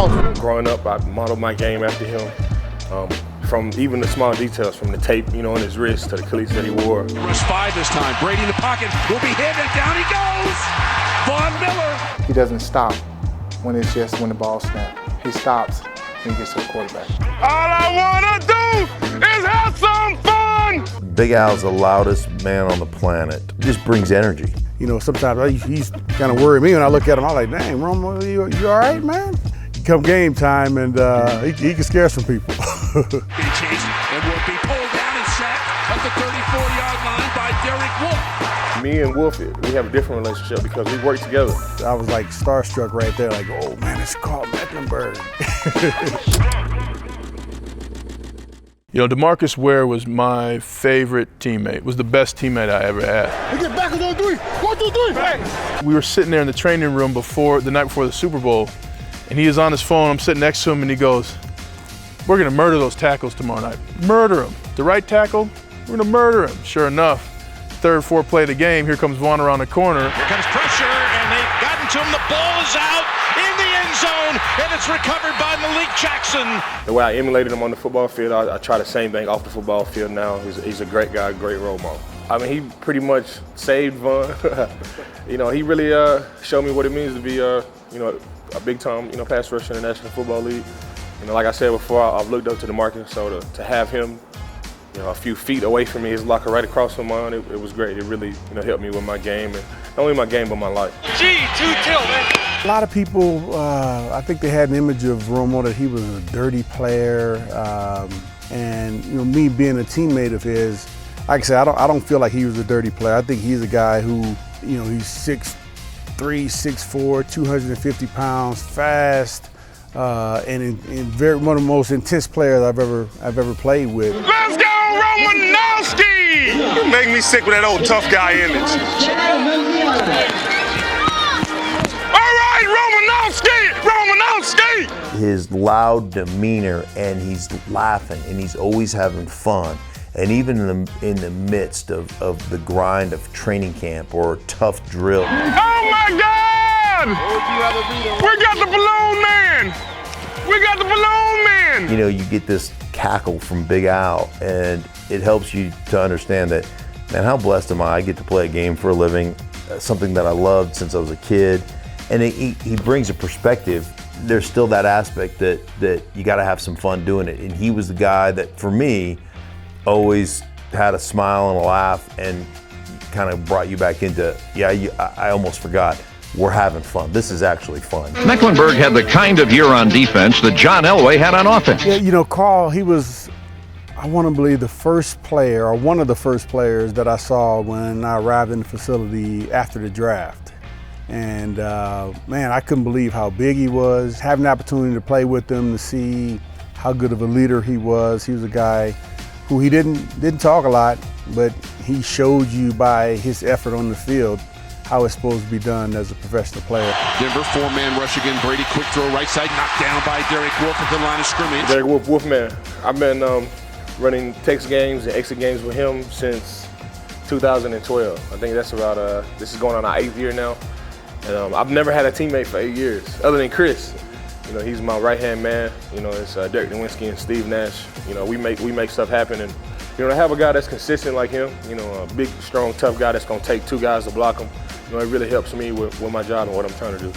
awesome. Growing up, I modeled my game after him. From even the small details, from the tape, on his wrist to the cleats that he wore. Rush 5 this time. Brady in the pocket. Will be hit, and down he goes. Von Miller. He doesn't stop when the ball snaps. He stops when he gets to the quarterback. All I wanna do is have some fun. Big Al's the loudest man on the planet. He just brings energy. Sometimes he's kind of worried me when I look at him. I'm like, dang, Romo, you all right, man? Come game time, and he can scare some people. Be chased and will be pulled down and sacked at the 34-yard line by Derek Wolfe. Me and Wolf, we have a different relationship because we work together. I was like starstruck right there, like, oh man, it's Karl Mecklenburg. DeMarcus Ware was my favorite teammate, was the best teammate I ever had. We get back on 3. 1, 2, 3. Hey. We were sitting there in the training room the night before the Super Bowl, and he is on his phone. I'm sitting next to him, and he goes, "We're gonna murder those tackles tomorrow night. Murder them. The right tackle, we're gonna murder him." Sure enough, third, fourth play of the game, here comes Vaughn around the corner. Here comes pressure, and they've gotten to him. The ball is out in the end zone, and it's recovered by Malik Jackson. The way I emulated him on the football field, I try the same thing off the football field now. He's a great guy, great role model. I mean, he pretty much saved Vaughn. He really showed me what it means to be, a big-time, pass rusher in the National Football League. Like I said before, I've looked up to DeMarcus, so to have him, a few feet away from me, his locker right across from mine, it was great. It really, helped me with my game, and not only my game, but my life. G2 man. A lot of people, I think they had an image of Romo that he was a dirty player, and me being a teammate of his, like I said, I don't feel like he was a dirty player. I think he's a guy who, he's 6'3", 6'4", 250 pounds, fast, and one of the most intense players I've ever played with. Let's go, Romanowski! You make me sick with that old tough guy image. All right, Romanowski! His loud demeanor, and he's laughing, and he's always having fun. And even in the midst of the grind of training camp or tough drill. Oh my God! We got the balloon man! We got the balloon man! You get this cackle from Big Al, and it helps you to understand that, man, how blessed am I? I get to play a game for a living, something that I loved since I was a kid. And he brings a perspective. There's still that aspect that you got to have some fun doing it. And he was the guy that, for me, always had a smile and a laugh and kind of brought you back into, I almost forgot. We're having fun. This is actually fun. Mecklenburg had the kind of year on defense that John Elway had on offense. Yeah, Karl, he was, I want to believe, the first player, or one of the first players that I saw when I arrived in the facility after the draft. And man, I couldn't believe how big he was. Having the opportunity to play with him, to see how good of a leader he was. He was a guy who he didn't talk a lot, but he showed you by his effort on the field how it's supposed to be done as a professional player. Denver, four-man rush again. Brady, quick throw, right side, knocked down by Derek Wolfe at the line of scrimmage. Derek Wolfe, Wolfman. I've been running Texas games and exit games with him since 2012. I think that's about, this is going on our 8th year now. And I've never had a teammate for 8 years, other than Chris. He's my right-hand man. It's Derek Nowinski and Steve Nash. We make stuff happen, and to have a guy that's consistent like him, a big, strong, tough guy that's gonna take 2 guys to block him, it really helps me with my job and what I'm trying to do.